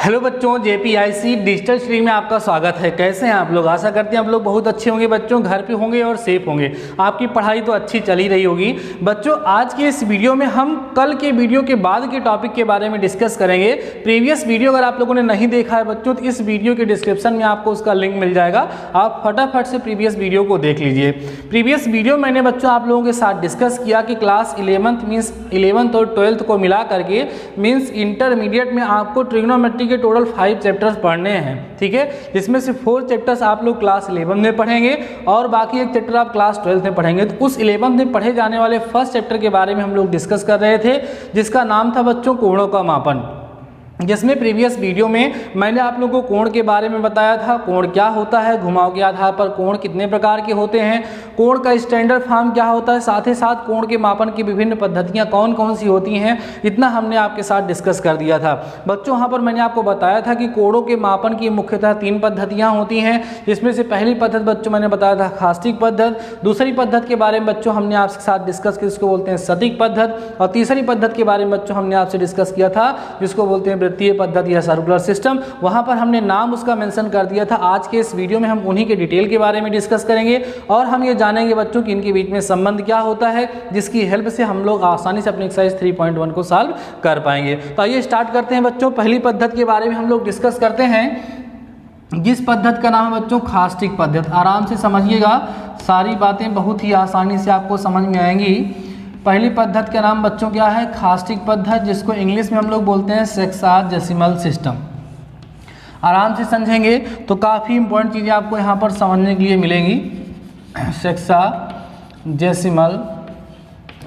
Hello बच्चों, जेपीआईसी digital stream में आपका स्वागत है। कैसे हैं आप लोग? आशा करते हैं आप लोग बहुत अच्छे होंगे बच्चों, घर पे होंगे और सेफ होंगे। आपकी पढ़ाई तो अच्छी चल ही रही होगी। बच्चों, आज के इस वीडियो में हम कल के वीडियो के बाद के टॉपिक के बारे में डिस्कस करेंगे। प्रीवियस वीडियो अगर आप लोगों ने नहीं देखा है बच्चों, तो इस वीडियो के डिस्क्रिप्शन में आपको उसका लिंक मिल जाएगा। आप फटाफट से प्रीवियस वीडियो को देख लीजिए। प्रीवियस वीडियो मैंने बच्चों आप लोगों के साथ डिस्कस किया कि क्लास 11th मीन्स 11th और 12th को मिला करके मीन्स इंटरमीडिएट में आपको ट्रिग्नोमेट्री के टोटल 5 चैप्टर्स पढ़ने हैं, ठीक है। जिसमें से 4 चैप्टर्स आप लोग क्लास 11 में पढ़ेंगे और बाकी एक चैप्टर आप क्लास 12 में पढ़ेंगे। तो उस 11th में पढ़े जाने वाले फर्स्ट चैप्टर के बारे में हम लोग डिस्कस कर रहे थे, जिसका नाम था बच्चों कोणों का मापन। जिसमें प्रीवियस वीडियो में मैंने आप लोगों को कोण के बारे में बताया था। कोण क्या होता है, घुमाव के आधार पर कोण कितने प्रकार के होते हैं, कोण का स्टैंडर्ड फॉर्म क्या होता है, साथ ही साथ कोण के मापन की विभिन्न पद्धतियां कौन कौन सी होती हैं, इतना हमने आपके साथ डिस्कस कर दिया था बच्चों। वहाँ पर मैंने आपको बताया था कि कोणों के मापन की मुख्यतः 3 पद्धतियाँ होती हैं। जिसमें से पहली पद्धति बच्चों मैंने बताया था खास्टिक पद्धति, दूसरी पद्धति के बारे में बच्चों हमने आपके साथ डिस्कस किया जिसको बोलते हैं सटीक पद्धति, और तीसरी पद्धति के बारे में बच्चों हमने आपसे डिस्कस किया था जिसको बोलते हैं वृत्तीय पद्धति या सर्कुलर सिस्टम। वहां पर हमने नाम उसका मेंशन कर दिया था। आज के इस वीडियो में हम उन्हीं के डिटेल के बारे में डिस्कस करेंगे और हम ये जानेंगे बच्चों कि इनके बीच में संबंध क्या होता है, जिसकी हेल्प से हम लोग आसानी से अपनी एक्सरसाइज 3.1 को सॉल्व कर पाएंगे। तो आइए स्टार्ट करते हैं बच्चों। पहली पद्धति के बारे में हम लोग डिस्कस करते हैं, जिस पद्धति का नाम है बच्चों खास्टिक पद्धति। आराम से समझिएगा, सारी बातें बहुत ही आसानी से आपको समझ में आएंगी। पहली पद्धति का नाम बच्चों क्या है? खास्टिक पद्धति, जिसको इंग्लिश में हम लोग बोलते हैं सेक्साडेसिमल सिस्टम। आराम से समझेंगे तो काफ़ी इंपॉर्टेंट चीज़ें आपको यहाँ पर समझने के लिए मिलेंगी। सेक्साडेसिमल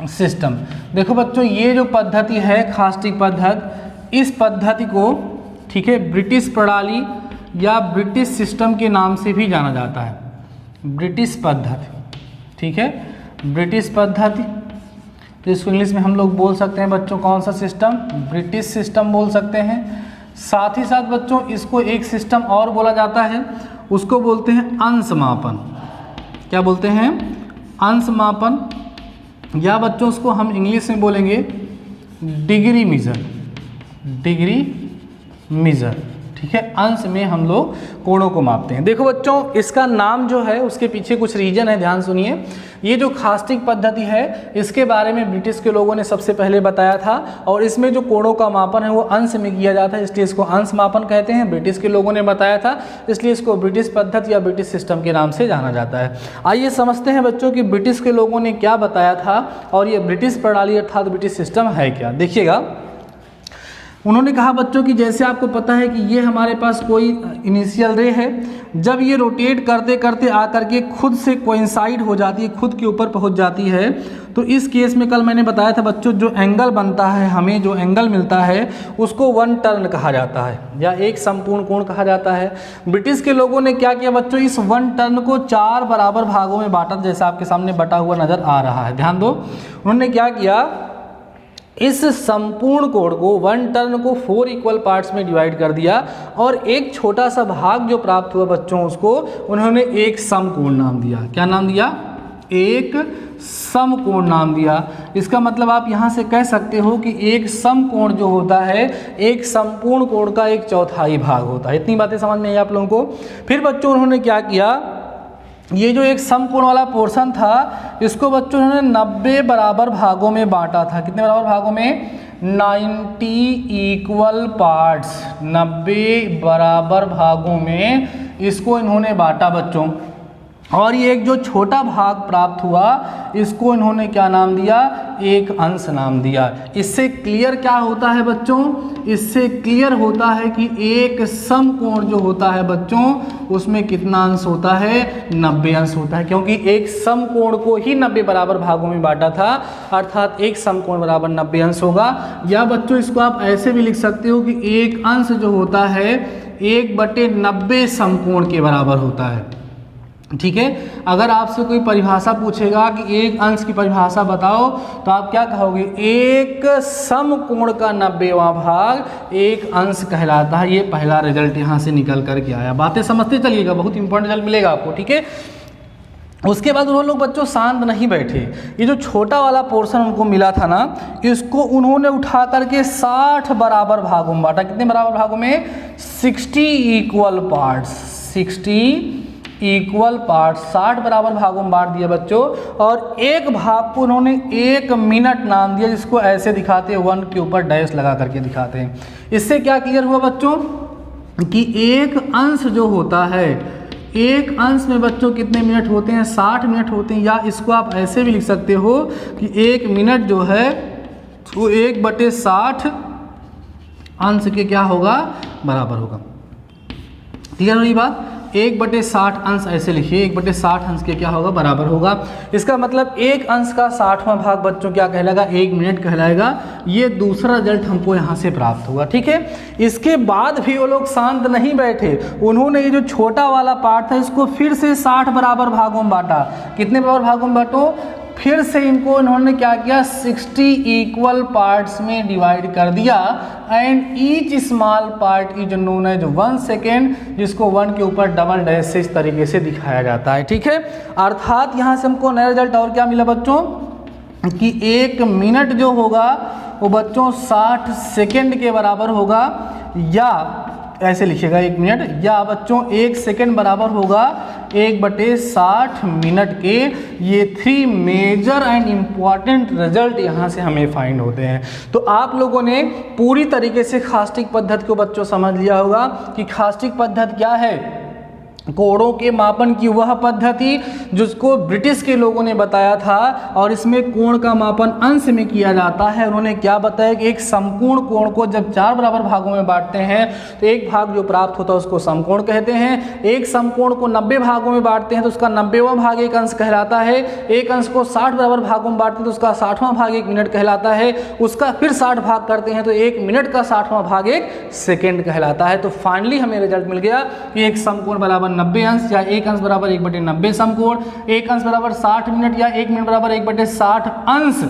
सिस्टम, देखो बच्चों, ये जो पद्धति है खास्टिक पद्धति, इस पद्धति को, ठीक है, ब्रिटिश प्रणाली या ब्रिटिश सिस्टम के नाम से भी जाना जाता है। ब्रिटिश पद्धति, ठीक है, ब्रिटिश पद्धति, जिसको इंग्लिश में हम लोग बोल सकते हैं बच्चों कौन सा सिस्टम? ब्रिटिश सिस्टम बोल सकते हैं। साथ ही साथ बच्चों इसको एक सिस्टम और बोला जाता है, उसको बोलते हैं अंश मापन। क्या बोलते हैं? अंश मापन, या बच्चों उसको हम इंग्लिश में बोलेंगे डिग्री मेजर। डिग्री मेजर, ठीक है, अंश में हम लोग कोणों को मापते हैं। देखो बच्चों, इसका नाम जो है उसके पीछे कुछ रीजन है, ध्यान सुनिए। ये जो खास्टिक पद्धति है, इसके बारे में ब्रिटिश के लोगों ने सबसे पहले बताया था, और इसमें जो कोणों का मापन है वो अंश में किया जाता है, इसलिए इसको अंश मापन कहते हैं। ब्रिटिश के लोगों ने बताया था, इसलिए इसको ब्रिटिश पद्धति या ब्रिटिश सिस्टम के नाम से जाना जाता है। आइए समझते हैं बच्चों कि ब्रिटिश के लोगों ने क्या बताया था और ये ब्रिटिश प्रणाली अर्थात ब्रिटिश सिस्टम है क्या। देखिएगा, उन्होंने कहा बच्चों कि जैसे आपको पता है कि ये हमारे पास कोई इनिशियल रे है, जब ये रोटेट करते करते आकर के खुद से कोइंसाइड हो जाती है, खुद के ऊपर पहुंच जाती है, तो इस केस में कल मैंने बताया था बच्चों, जो एंगल बनता है, हमें जो एंगल मिलता है उसको 1 टर्न कहा जाता है या एक संपूर्ण कोण कहा जाता है। ब्रिटिश के लोगों ने क्या किया बच्चों, इस 1 टर्न को 4 बराबर भागों में बांटा, जैसा आपके सामने बटा हुआ नजर आ रहा है। ध्यान दो, उन्होंने क्या किया, इस संपूर्ण कोण को 1 टर्न को 4 इक्वल पार्ट्स में डिवाइड कर दिया और एक छोटा सा भाग जो प्राप्त हुआ बच्चों, उसको उन्होंने एक समकोण नाम दिया। क्या नाम दिया? एक समकोण नाम दिया। इसका मतलब आप यहाँ से कह सकते हो कि एक समकोण जो होता है, एक संपूर्ण कोण का 1/4 भाग होता है। इतनी बातें समझ में आई आप लोगों को? फिर बच्चों उन्होंने क्या किया, ये जो एक समकोण वाला पोर्शन था, इसको बच्चों ने 90 बराबर भागों में बांटा था। कितने बराबर भागों में? 90 इक्वल पार्ट्स, 90 बराबर भागों में इसको इन्होंने बांटा बच्चों। और ये एक जो छोटा भाग प्राप्त हुआ, इसको इन्होंने क्या नाम दिया? एक अंश नाम दिया। इससे क्लियर क्या होता है बच्चों? इससे क्लियर होता है कि एक समकोण जो होता है बच्चों, उसमें कितना अंश होता है? 90 अंश होता है, क्योंकि एक समकोण को ही 90 बराबर भागों में बांटा था, अर्थात एक समकोण बराबर 90 अंश होगा। या बच्चों इसको आप ऐसे भी लिख सकते हो कि एक अंश जो होता है 1/90 समकोण के बराबर होता है, ठीक है। अगर आपसे कोई परिभाषा पूछेगा कि एक अंश की परिभाषा बताओ, तो आप क्या कहोगे? एक समकोण का 90वां भाग एक अंश कहलाता है। ये पहला रिजल्ट यहाँ से निकल करके आया। बातें समझते चलिएगा, बहुत इंपॉर्टेंट रिजल्ट मिलेगा आपको, ठीक है। उसके बाद उन्होंने लोग बच्चों शांत नहीं बैठे। ये जो छोटा वाला पोर्शन उनको मिला था ना, इसको उन्होंने उठा करके 60 बराबर भागों में बांटा। कितने बराबर भागों में? 60 इक्वल पार्ट्स, 60 इक्वल पार्ट 60 बराबर भागों में बांट दिया बच्चों। और एक भाग को उन्होंने 1 मिनट नाम दिया, जिसको ऐसे दिखाते हैं 1 के ऊपर डैश लगा करके दिखाते हैं। इससे क्या क्लियर हुआ बच्चों कि एक अंश जो होता है, एक अंश में बच्चों कितने मिनट होते हैं, 60 मिनट होते हैं। या इसको आप ऐसे भी लिख सकते हो कि 1 मिनट जो है वो 1/60 अंश के क्या होगा, बराबर होगा। क्लियर हुई बात? 1/60 अंश ऐसे लिखिए, 1/60 अंश के क्या होगा, बराबर होगा। इसका मतलब एक अंश का 60वां भाग बच्चों क्या कहलाएगा, 1 मिनट कहलाएगा। ये दूसरा रिजल्ट हमको यहाँ से प्राप्त हुआ। ठीक है, इसके बाद भी वो लोग शांत नहीं बैठे, उन्होंने ये जो छोटा वाला पार्ट था इसको फिर से 60 बराबर भागों में बांटा। कितने बराबर भागों में बांटो, फिर से इनको इन्होंने क्या किया, 60 इक्वल पार्ट्स में डिवाइड कर दिया। And each small part is known as 1 second, जिसको 1 के ऊपर डबल डैश से इस तरीके से दिखाया जाता है। ठीक है, अर्थात यहाँ से हमको नया रिजल्ट और क्या मिला बच्चों कि 1 मिनट जो होगा वो बच्चों 60 सेकेंड के बराबर होगा, या ऐसे लिखिएगा 1 मिनट, या बच्चों 1 सेकेंड बराबर होगा 1/60 मिनट के। ये 3 मेजर एंड इम्पॉर्टेंट रिजल्ट यहाँ से हमें फाइंड होते हैं। तो आप लोगों ने पूरी तरीके से खास्टिक पद्धति को बच्चों समझ लिया होगा कि खास्टिक पद्धति क्या है। कोणों के मापन की वह पद्धति जिसको ब्रिटिश के लोगों ने बताया था, और इसमें कोण का मापन अंश में किया जाता है। उन्होंने क्या बताया कि एक समकोण कोण को जब 4 बराबर भागों में बांटते हैं तो एक भाग जो प्राप्त होता है उसको समकोण कहते हैं। एक समकोण को 90 भागों में बांटते हैं तो उसका 90वां भाग एक अंश कहलाता है। एक अंश को 60 बराबर भागों में बांटते हैं तो उसका 60वां भाग 1 मिनट कहलाता है। उसका फिर 60 भाग करते हैं तो 1 मिनट का 60वां भाग 1 सेकेंड कहलाता है। तो फाइनली हमें रिजल्ट मिल गया कि एक समकोण बराबर 90 अंश, या एक अंश बराबर 1/90 समकोण, एक अंश बराबर 60 मिनट, या 1 मिनट बराबर 1/60 अंश,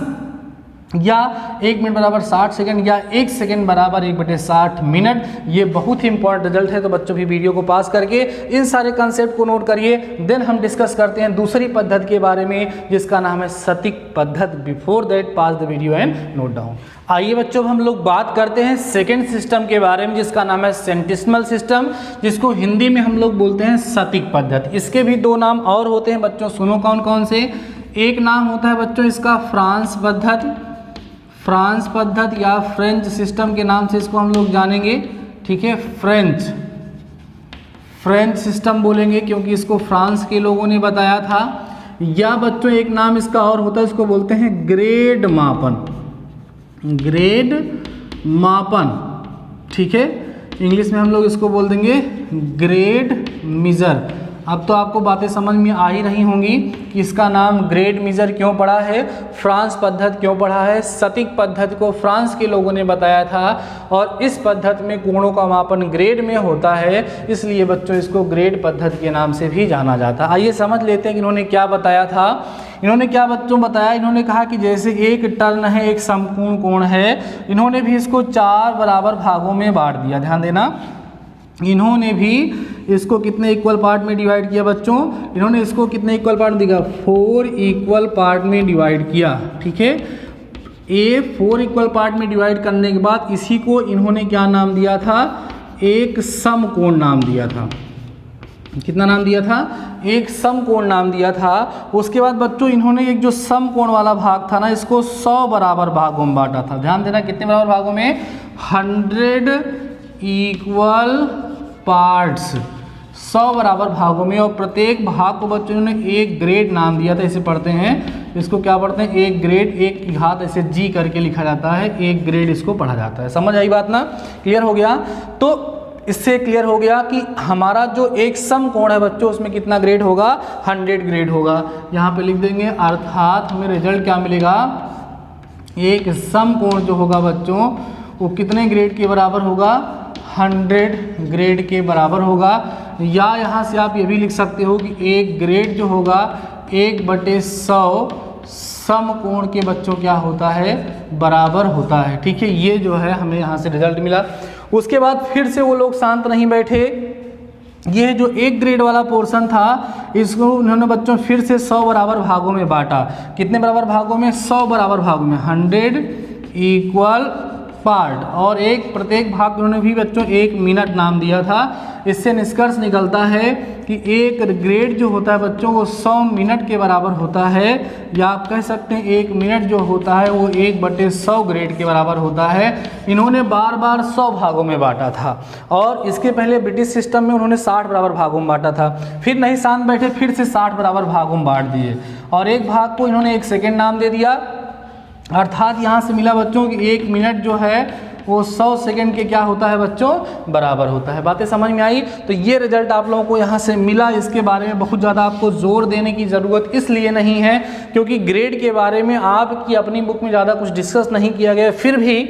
या 1 मिनट बराबर 60 सेकंड, या 1 सेकंड बराबर 1/60 मिनट। ये बहुत ही इंपॉर्टेंट रिजल्ट है। तो बच्चों भी वीडियो को पास करके इन सारे कंसेप्ट को नोट करिए। देन हम डिस्कस करते हैं दूसरी पद्धति के बारे में जिसका नाम है सतिक पद्धति। Before that pass the video and note down. आइए बच्चों हम लोग बात करते हैं सेकेंड सिस्टम के बारे में जिसका नाम है सेंटिसिमल सिस्टम, जिसको हिंदी में हम लोग बोलते हैं सतिक पद्धति। इसके भी 2 नाम और होते हैं बच्चों, सुनो कौन कौन से। एक नाम होता है बच्चों इसका फ्रांस पद्धति, फ्रांस पद्धति या फ्रेंच सिस्टम के नाम से इसको हम लोग जानेंगे। ठीक है, फ्रेंच सिस्टम बोलेंगे क्योंकि इसको फ्रांस के लोगों ने बताया था। या बच्चों एक नाम इसका और होता है, इसको बोलते हैं ग्रेड मापन, ग्रेड मापन। ठीक है, इंग्लिश में हम लोग इसको बोल देंगे ग्रेड मेजर। अब तो आपको बातें समझ में आ ही रही होंगी कि इसका नाम ग्रेड मेजर क्यों पड़ा है, फ्रांस पद्धति क्यों पड़ा है। सतिक पद्धति को फ्रांस के लोगों ने बताया था और इस पद्धति में कोणों का मापन ग्रेड में होता है, इसलिए बच्चों इसको ग्रेड पद्धति के नाम से भी जाना जाता है। आइए समझ लेते हैं कि इन्होंने क्या बताया था। इन्होंने क्या बच्चों बताया, इन्होंने कहा कि जैसे एक टर्न है, एक समकोण कोण है, इन्होंने भी इसको 4 बराबर भागों में बांट दिया। ध्यान देना, इन्होंने भी इसको कितने इक्वल पार्ट में डिवाइड किया बच्चों, इन्होंने इसको कितने इक्वल पार्ट दिया, 4 इक्वल पार्ट में डिवाइड किया। ठीक है, 4 इक्वल पार्ट में डिवाइड करने के बाद इसी को इन्होंने क्या नाम दिया था, एक समकोण नाम दिया था। कितना नाम दिया था, एक समकोण नाम दिया था। उसके बाद बच्चों इन्होंने एक जो समकोण वाला भाग था ना, इसको 100 बराबर भागों में बांटा था। ध्यान देना, कितने बराबर भागों में, 100 इक्वल पार्ट्स, 100 बराबर भागों में। और प्रत्येक भाग को बच्चों ने एक ग्रेड नाम दिया था। इसे पढ़ते हैं, इसको क्या पढ़ते हैं, एक ग्रेड, एक की घात ऐसे जी करके लिखा जाता है, एक ग्रेड इसको पढ़ा जाता है। समझ आई बात ना, क्लियर हो गया। तो इससे क्लियर हो गया कि हमारा जो एक समकोण है बच्चों उसमें कितना ग्रेड होगा, 100 ग्रेड होगा। यहाँ पे लिख देंगे, अर्थात हमें रिजल्ट क्या मिलेगा, एक समकोण जो होगा बच्चों वो कितने ग्रेड के बराबर होगा, 100 ग्रेड के बराबर होगा। या यहाँ से आप ये भी लिख सकते हो कि एक ग्रेड जो होगा 1/100 समकोण के बच्चों क्या होता है, बराबर होता है। ठीक है, ये जो है हमें यहाँ से रिजल्ट मिला। उसके बाद फिर से वो लोग शांत नहीं बैठे, ये जो एक ग्रेड वाला पोर्शन था इसको उन्होंने बच्चों फिर से 100 बराबर भागों में बांटा। कितने बराबर भागों में, 100 बराबर भागों में, 100 इक्वल पार्ट, और एक प्रत्येक भाग को उन्होंने भी बच्चों 1 मिनट नाम दिया था। इससे निष्कर्ष निकलता है कि एक ग्रेड जो होता है बच्चों वो 100 मिनट के बराबर होता है, या आप कह सकते हैं 1 मिनट जो होता है वो 1/100 ग्रेड के बराबर होता है। इन्होंने बार बार 100 भागों में बांटा था, और इसके पहले ब्रिटिश सिस्टम में उन्होंने 60 बराबर भागों में बांटा था, फिर नहीं शांत बैठे, फिर से 60 बराबर भागों में बांट दिए, और एक भाग को इन्होंने 1 सेकेंड नाम दे दिया। अर्थात यहाँ से मिला बच्चों कि 1 मिनट जो है वो 100 सेकेंड के क्या होता है बच्चों, बराबर होता है। बातें समझ में आई? तो ये रिजल्ट आप लोगों को यहाँ से मिला। इसके बारे में बहुत ज़्यादा आपको जोर देने की ज़रूरत इसलिए नहीं है क्योंकि ग्रेड के बारे में आपकी अपनी बुक में ज़्यादा कुछ डिस्कस नहीं किया गया, फिर भी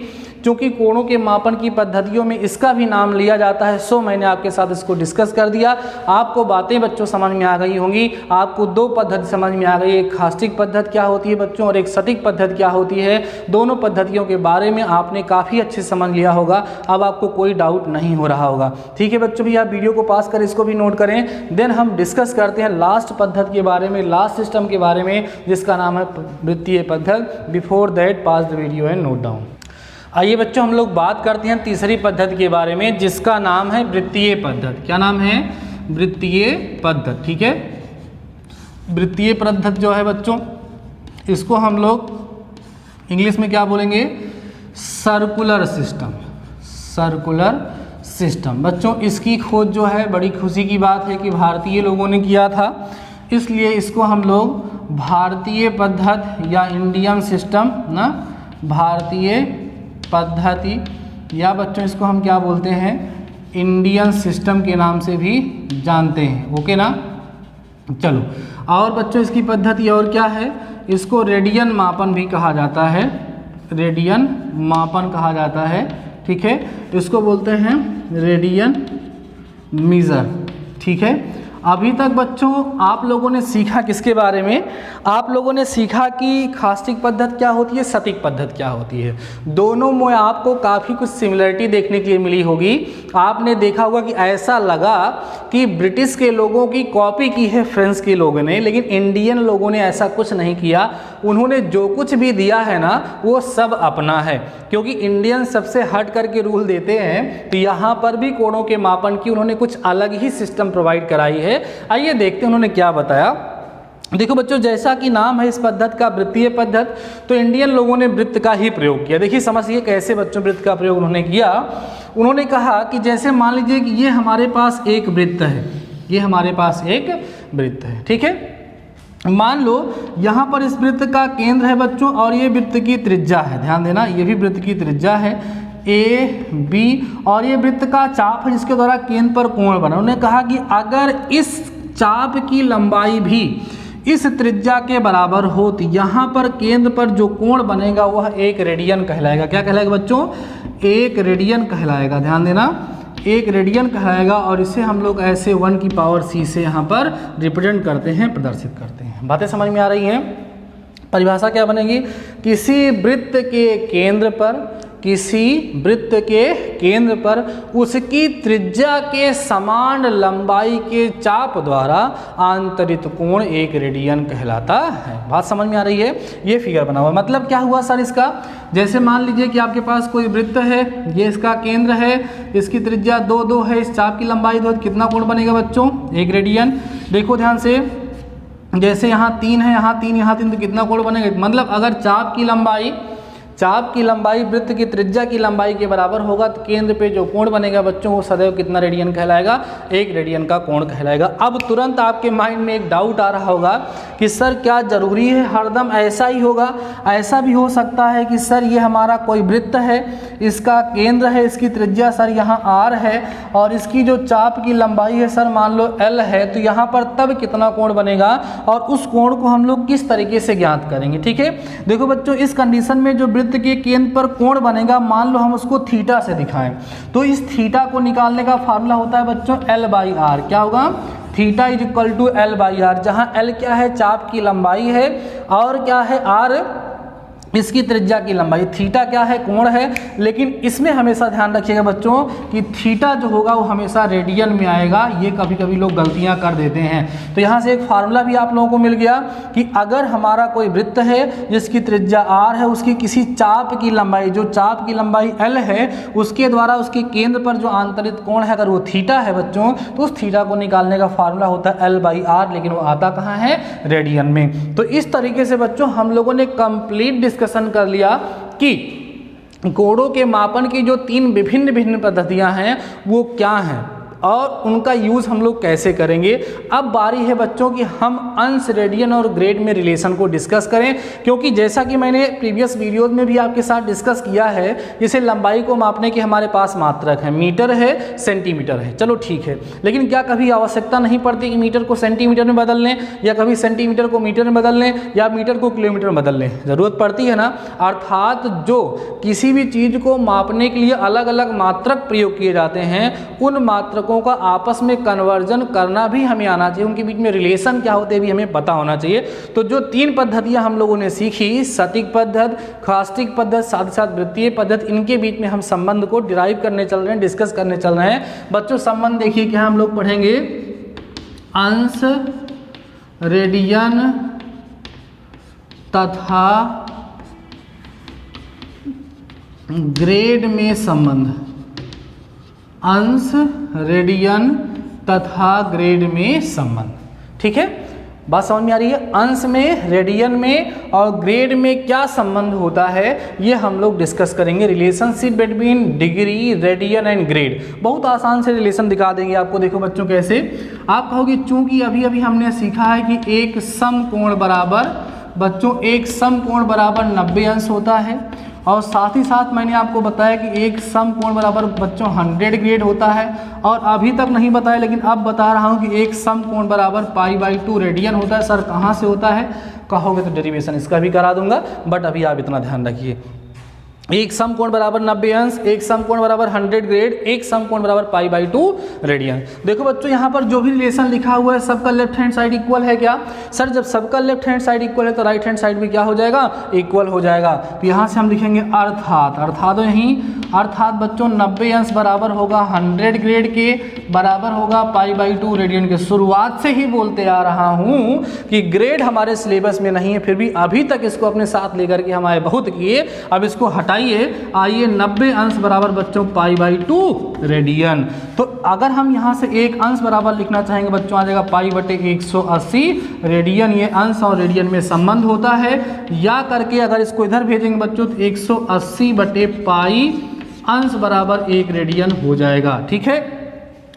क्योंकि कोणों के मापन की पद्धतियों में इसका भी नाम लिया जाता है, सो मैंने आपके साथ इसको डिस्कस कर दिया। आपको बातें बच्चों समझ में आ गई होंगी। आपको 2 पद्धति समझ में आ गई, एक खास्टिक पद्धति क्या होती है बच्चों और एक सटीक पद्धति क्या होती है। दोनों पद्धतियों के बारे में आपने काफ़ी अच्छे से समझ लिया होगा, अब आपको कोई डाउट नहीं हो रहा होगा। ठीक है बच्चों, भी आप वीडियो को पास करें, इसको भी नोट करें। देन हम डिस्कस करते हैं लास्ट पद्धति के बारे में, लास्ट सिस्टम के बारे में, जिसका नाम है वृत्तीय पद्धति। Before that pass the video and note down. आइए बच्चों, हम लोग बात करते हैं तीसरी पद्धति के बारे में, जिसका नाम है वृत्तीय पद्धति। क्या नाम है? वृत्तीय पद्धति। ठीक है, वृत्तीय पद्धति जो है बच्चों, इसको हम लोग इंग्लिश में क्या बोलेंगे? Circular system. सर्कुलर सिस्टम बच्चों, इसकी खोज जो है बड़ी खुशी की बात है कि भारतीय लोगों ने किया था, इसलिए इसको हम लोग भारतीय पद्धति या इंडियन सिस्टम ना, भारतीय पद्धति, या बच्चों इसको हम क्या बोलते हैं? इंडियन सिस्टम के नाम से भी जानते हैं। ओके ना? चलो, और बच्चों इसकी पद्धति और क्या है? इसको रेडियन मापन भी कहा जाता है, रेडियन मापन कहा जाता है। ठीक है, इसको बोलते हैं रेडियन मीज़र। ठीक है, अभी तक बच्चों आप लोगों ने सीखा किसके बारे में? आप लोगों ने सीखा कि खास्टिक पद्धति क्या होती है, सटीक पद्धति क्या होती है। दोनों में आपको काफ़ी कुछ सिमिलरिटी देखने के लिए मिली होगी। आपने देखा होगा कि ऐसा लगा कि ब्रिटिश के लोगों की कॉपी की है फ्रेंच के लोगों ने, लेकिन इंडियन लोगों ने ऐसा कुछ नहीं किया। उन्होंने जो कुछ भी दिया है ना, वो सब अपना है, क्योंकि इंडियन सबसे हट करके रूल देते हैं। तो यहाँ पर भी कोणों के मापन की उन्होंने कुछ अलग ही सिस्टम प्रोवाइड कराई है। आइए देखते हैं उन्होंने क्या बताया। देखो बच्चों, जैसा कि नाम है इस पद्धति का वृत्तीय पद्धति, तो इंडियन लोगों ने वृत्त का ही प्रयोग किया। देखिए समझिए कैसे बच्चों वृत्त का प्रयोग उन्होंने किया। उन्होंने कहा कि जैसे मान लीजिए कि ये हमारे पास एक वृत्त है, ये हमारे पास एक वृत्त है। ठीक है, मान लो यहाँ पर इस वृत्त का केंद्र है बच्चों, और ये वृत्त की त्रिज्या है। ध्यान देना, ये भी वृत्त की त्रिज्या है ए बी, और ये वृत्त का चाप है जिसके द्वारा केंद्र पर कोण बना। उन्होंने कहा कि अगर इस चाप की लंबाई भी इस त्रिज्या के बराबर हो तो यहाँ पर केंद्र पर जो कोण बनेगा वह 1 रेडियन कहलाएगा। क्या कहलाएगा बच्चों? 1 रेडियन कहलाएगा। ध्यान देना, 1 रेडियन कहलाएगा, और इसे हम लोग ऐसे 1 की पावर c से यहाँ पर रिप्रेजेंट करते हैं, प्रदर्शित करते हैं। बातें समझ में आ रही हैं? परिभाषा क्या बनेगी? किसी वृत्त के केंद्र पर, किसी वृत्त के केंद्र पर उसकी त्रिज्या के समान लंबाई के चाप द्वारा आंतरित कोण 1 रेडियन कहलाता है। बात समझ में आ रही है? ये फिगर बना हुआ है। मतलब क्या हुआ सर इसका? जैसे मान लीजिए कि आपके पास कोई वृत्त है, ये इसका केंद्र है, इसकी त्रिज्या 2 है, इस चाप की लंबाई 2, कितना कोण बनेगा बच्चों? 1 रेडियन। देखो ध्यान से, जैसे यहाँ 3 है, यहाँ 3, यहाँ 3, तो कितना कोण बनेगा? मतलब अगर चाप की लंबाई वृत्त की त्रिज्या की लंबाई के बराबर होगा तो केंद्र पे जो कोण बनेगा बच्चों वो सदैव कितना रेडियन कहलाएगा? 1 रेडियन का कोण कहलाएगा। अब तुरंत आपके माइंड में एक डाउट आ रहा होगा कि सर क्या जरूरी है हरदम ऐसा ही होगा? ऐसा भी हो सकता है कि सर ये हमारा कोई वृत्त है, इसका केंद्र है, इसकी त्रिज्या सर यहाँ r है, और इसकी जो चाप की लंबाई है सर मान लो l है, तो यहाँ पर तब कितना कोण बनेगा, और उस कोण को हम लोग किस तरीके से ज्ञात करेंगे? ठीक है, देखो बच्चों, इस कंडीशन में जो वृत्त के केंद्र पर कोण बनेगा, मान लो हम उसको थीटा से दिखाएं, तो इस थीटा को निकालने का फार्मूला होता है बच्चों L/R। क्या होगा? Theta is equal to L/R, जहाँ L क्या है? चाप की लंबाई है, और क्या है? R इसकी त्रिज्या की लंबाई। थीटा क्या है? कोण है, लेकिन इसमें हमेशा ध्यान रखिएगा बच्चों कि थीटा जो होगा वो हमेशा रेडियन में आएगा। ये कभी कभी लोग गलतियां कर देते हैं। तो यहाँ से एक फार्मूला भी आप लोगों को मिल गया कि अगर हमारा कोई वृत्त है जिसकी त्रिज्या r है, उसकी किसी चाप की लंबाई, जो चाप की लंबाई l है, उसके द्वारा उसके केंद्र पर जो आंतरिक कोण है अगर वो थीटा है बच्चों, तो उस थीटा को निकालने का फार्मूला होता है l/r, लेकिन वो आता कहाँ है? रेडियन में। तो इस तरीके से बच्चों हम लोगों ने कंप्लीट डिस्कशन कर लिया कि कोणों के मापन की जो 3 विभिन्न पद्धतियां हैं वो क्या हैं और उनका यूज़ हम लोग कैसे करेंगे। अब बारी है बच्चों कि हम अंश, रेडियन और ग्रेड में रिलेशन को डिस्कस करें, क्योंकि जैसा कि मैंने प्रीवियस वीडियोज में भी आपके साथ डिस्कस किया है, जैसे लंबाई को मापने की हमारे पास मात्रक है, मीटर है, सेंटीमीटर है, चलो ठीक है, लेकिन क्या कभी आवश्यकता नहीं पड़ती कि मीटर को सेंटीमीटर में बदल लें, या कभी सेंटीमीटर को मीटर में बदल लें, या मीटर को किलोमीटर में बदल लें? ज़रूरत पड़ती है ना। अर्थात जो किसी भी चीज़ को मापने के लिए अलग अलग मात्रक प्रयोग किए जाते हैं, उन मात्रकों का आपस में कन्वर्जन करना भी हमें आना चाहिए, उनके बीच में रिलेशन क्या होते हैं भी हमें पता होना चाहिए। तो जो 3 पद्धतियां हम लोगों ने सीखी, सटीक पद्धति, खास्टिक पद्धति, साथ ही साथ वृत्तीय पद्धति, इनके बीच में हम संबंध को डिराइव करने चल रहे हैं, डिस्कस करने चल रहे हैं। बच्चों संबंध देखिए क्या हम लोग पढ़ेंगे, अंश, रेडियन तथा ग्रेड में संबंध। अंश, रेडियन तथा ग्रेड में संबंध। ठीक है, बात समझ में आ रही है? अंश में, रेडियन में और ग्रेड में क्या संबंध होता है ये हम लोग डिस्कस करेंगे। Relationship between degree, radian and grade. बहुत आसान से रिलेशन दिखा देंगे आपको। देखो बच्चों कैसे, आप कहोगे चूंकि अभी अभी हमने सीखा है कि एक समकोण बराबर, बच्चों एक समकोण बराबर 90 अंश होता है, और साथ ही साथ मैंने आपको बताया कि एक समकोण बराबर बच्चों 100 ग्रेड होता है, और अभी तक नहीं बताया लेकिन अब बता रहा हूँ कि एक समकोण बराबर π/2 रेडियन होता है। सर कहाँ से होता है कहोगे तो डेरिवेशन इसका भी करा दूंगा, बट अभी आप इतना ध्यान रखिए। एक समकोण बराबर 90 अंश, एक समकोण बराबर 100 ग्रेड, एक समकोण बराबर π/2 रेडियन। देखो बच्चों यहाँ पर जो भी रिलेशन लिखा हुआ है सबका लेफ्ट हैंड साइड इक्वल है क्या? सर जब सबका लेफ्ट हैंड साइड इक्वल है तो राइट हैंड साइड भी क्या हो जाएगा? इक्वल हो जाएगा। तो यहाँ से हम लिखेंगे अर्थात, अर्थात यहीं अर्थात बच्चों 90 अंश बराबर होगा 100 ग्रेड के, बराबर होगा π/2 रेडियन के। शुरुआत से ही बोलते आ रहा हूँ कि ग्रेड हमारे सिलेबस में नहीं है, फिर भी अभी तक इसको अपने साथ लेकर के हमारे बहुत किए। अब इसको हटाइए, आइए 90 अंश बराबर बच्चों π/2 रेडियन। तो अगर हम यहाँ से एक अंश बराबर लिखना चाहेंगे बच्चों, आ जाएगा π/180 रेडियन। ये अंश और रेडियन में संबंध होता है, या करके अगर इसको इधर भेजेंगे बच्चों तो 180/π अंश बराबर 1 रेडियन हो जाएगा। ठीक है,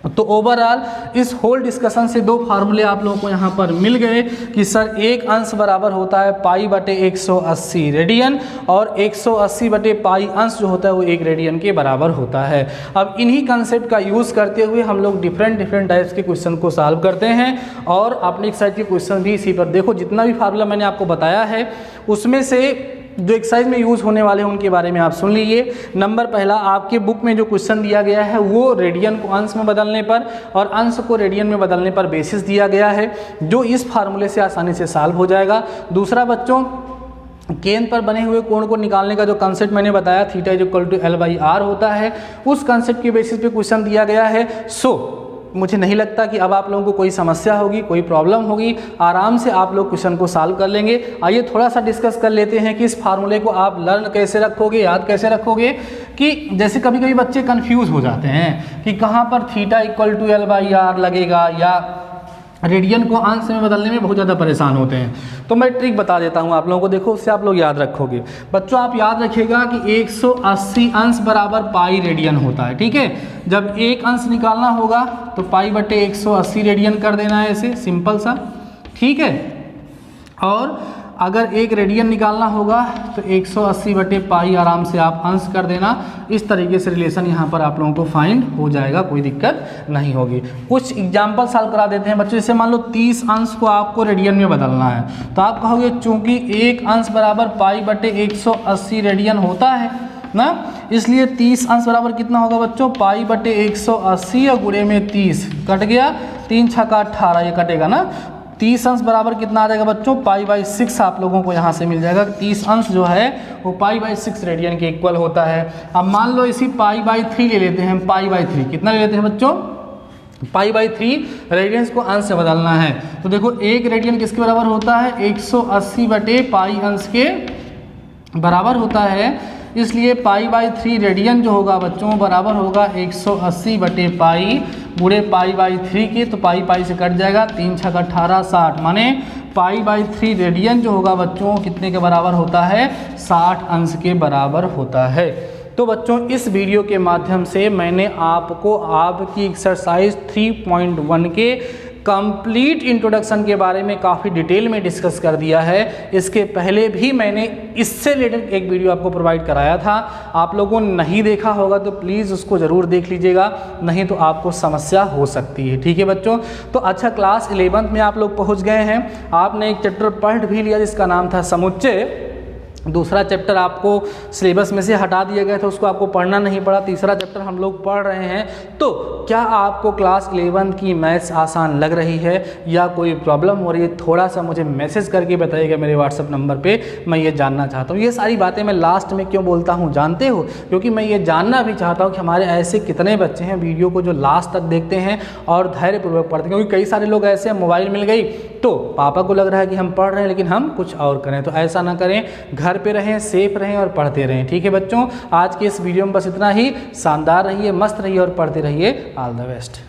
तो ओवरऑल इस होल डिस्कशन से 2 फार्मूले आप लोगों को यहाँ पर मिल गए कि सर एक अंश बराबर होता है π/180 रेडियन, और 180/π अंश जो होता है वो 1 रेडियन के बराबर होता है। अब इन्हीं कंसेप्ट का यूज़ करते हुए हम लोग डिफरेंट टाइप्स के क्वेश्चन को सॉल्व करते हैं, और अपने एक्सरसाइज के क्वेश्चन भी इसी पर। देखो जितना भी फार्मूला मैंने आपको बताया है उसमें से जो एक्सरसाइज में यूज़ होने वाले हैं उनके बारे में आप सुन लीजिए। नंबर पहला, आपके बुक में जो क्वेश्चन दिया गया है वो रेडियन को अंश में बदलने पर और अंश को रेडियन में बदलने पर बेसिस दिया गया है, जो इस फार्मूले से आसानी से सॉल्व हो जाएगा। दूसरा बच्चों, केंद्र पर बने हुए कोण को निकालने का जो कंसेप्ट मैंने बताया, थीटा = l/r होता है, उस कंसेप्ट के बेसिस पे क्वेश्चन दिया गया है। मुझे नहीं लगता कि अब आप लोगों को कोई समस्या होगी, कोई प्रॉब्लम होगी, आराम से आप लोग क्वेश्चन को सॉल्व कर लेंगे। आइए थोड़ा सा डिस्कस कर लेते हैं कि इस फार्मूले को आप लर्न कैसे रखोगे, याद कैसे रखोगे। कि जैसे कभी कभी बच्चे कंफ्यूज हो जाते हैं कि कहाँ पर थीटा = l/r लगेगा, या रेडियन को अंश में बदलने में बहुत ज़्यादा परेशान होते हैं। तो मैं ट्रिक बता देता हूँ आप लोगों को, देखो उससे आप लोग याद रखोगे। बच्चों आप याद रखिएगा कि 180 अंश बराबर π रेडियन होता है। ठीक है, जब एक अंश निकालना होगा तो π/180 रेडियन कर देना है, ऐसे सिंपल सा। ठीक है, और अगर 1 रेडियन निकालना होगा तो 180/π आराम से आप अंश कर देना। इस तरीके से रिलेशन यहाँ पर आप लोगों को फाइंड हो जाएगा, कोई दिक्कत नहीं होगी। कुछ एग्जाम्पल सॉल्व करा देते हैं बच्चों। जैसे मान लो 30 अंश को आपको रेडियन में बदलना है, तो आप कहोगे चूंकि एक अंश बराबर π/180 रेडियन होता है ना, इसलिए 30 अंश बराबर कितना होगा बच्चों, π/180 और गुणे में 30 कट गया, 3 × 18 ये कटेगा ना, 30 अंश बराबर कितना आ जाएगा बच्चों, π/6 आप लोगों को यहाँ से मिल जाएगा। 30 अंश जो है वो π/6 रेडियन के इक्वल होता है। अब मान लो इसी π/3 ले लेते हैं हम, π/3 कितना ले लेते हैं बच्चों, π/3 रेडियंस को अंश से बदलना है। तो देखो 1 रेडियन किसके बराबर होता है, 180/π अंश के बराबर होता है, इसलिए π/3 रेडियन जो होगा बच्चों बराबर होगा 180/π गुणे π/3 के, तो पाई से कट जाएगा, 3 × 6 = 18 60, माने π/3 रेडियन जो होगा बच्चों कितने के बराबर होता है, 60 अंश के बराबर होता है। तो बच्चों इस वीडियो के माध्यम से मैंने आपको आपकी एक्सरसाइज 3.1 के कंप्लीट इंट्रोडक्शन के बारे में काफ़ी डिटेल में डिस्कस कर दिया है। इसके पहले भी मैंने इससे रिलेटेड एक वीडियो आपको प्रोवाइड कराया था, आप लोगों ने नहीं देखा होगा तो प्लीज़ उसको ज़रूर देख लीजिएगा, नहीं तो आपको समस्या हो सकती है। ठीक है बच्चों, तो अच्छा क्लास 11th में आप लोग पहुंच गए हैं, आपने एक चैप्टर पढ़ भी लिया जिसका नाम था समुच्चय। दूसरा चैप्टर आपको सिलेबस में से हटा दिया गया था, उसको आपको पढ़ना नहीं पड़ा, तीसरा चैप्टर हम लोग पढ़ रहे हैं। तो क्या आपको क्लास 11 की मैथ्स आसान लग रही है या कोई प्रॉब्लम हो रही है, थोड़ा सा मुझे मैसेज करके बताइएगा मेरे व्हाट्सअप नंबर पे, मैं ये जानना चाहता हूँ। ये सारी बातें मैं लास्ट में क्यों बोलता हूँ जानते हो, क्योंकि मैं ये जानना भी चाहता हूँ कि हमारे ऐसे कितने बच्चे हैं वीडियो को जो लास्ट तक देखते हैं और धैर्यपूर्वक पढ़ते हैं। क्योंकि कई सारे लोग ऐसे हैं, मोबाइल मिल गई तो पापा को लग रहा है कि हम पढ़ रहे हैं लेकिन हम कुछ और करें, तो ऐसा ना करें, घर पे रहें, सेफ रहें और पढ़ते रहें। ठीक है बच्चों, आज के इस वीडियो में बस इतना ही। शानदार रहिए, मस्त रहिए और पढ़ते रहिए। All the best.